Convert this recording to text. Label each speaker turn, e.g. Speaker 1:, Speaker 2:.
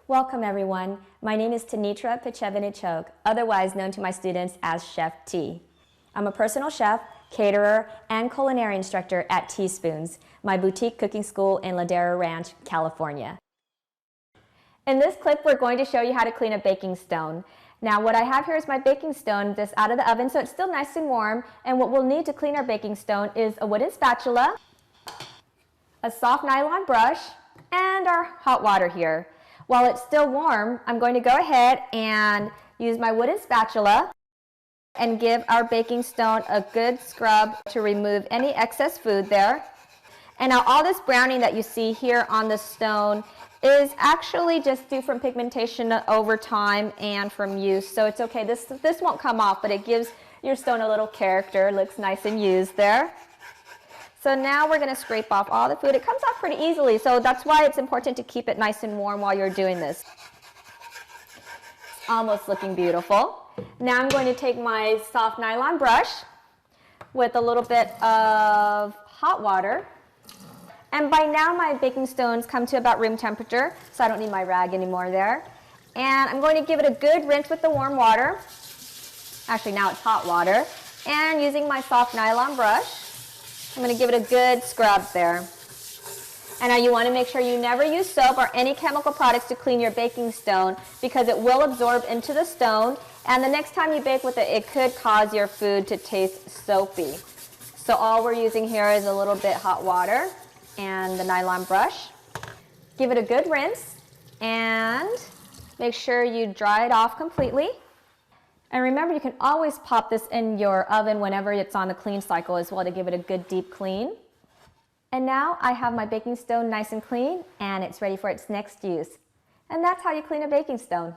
Speaker 1: Welcome everyone. My name is Tanitra Pechevinichok, otherwise known to my students as Chef T. I'm a personal chef, caterer, and culinary instructor at Teaspoons, my boutique cooking school in Ladera Ranch, California. In this clip, we're going to show you how to clean a baking stone. Now, what I have here is my baking stone that's out of the oven, so it's still nice and warm. And what we'll need to clean our baking stone is a wooden spatula, a soft nylon brush, and our hot water here. While it's still warm, I'm going to go ahead and use my wooden spatula and give our baking stone a good scrub to remove any excess food there. And now all this browning that you see here on the stone is actually just due from pigmentation over time and from use. So it's okay, this won't come off, but it gives your stone a little character. It looks nice and used there. So now we're going to scrape off all the food. It comes off pretty easily, so that's why it's important to keep it nice and warm while you're doing this. It's almost looking beautiful. Now I'm going to take my soft nylon brush with a little bit of hot water. And by now my baking stones come to about room temperature, so I don't need my rag anymore there. And I'm going to give it a good rinse with the warm water. Actually, now it's hot water. And using my soft nylon brush, I'm going to give it a good scrub there. And now you want to make sure you never use soap or any chemical products to clean your baking stone because it will absorb into the stone, and the next time you bake with it, it could cause your food to taste soapy. So all we're using here is a little bit hot water and the nylon brush. Give it a good rinse and make sure you dry it off completely. And remember, you can always pop this in your oven whenever it's on the clean cycle as well to give it a good deep clean. And now I have my baking stone nice and clean and it's ready for its next use. And that's how you clean a baking stone.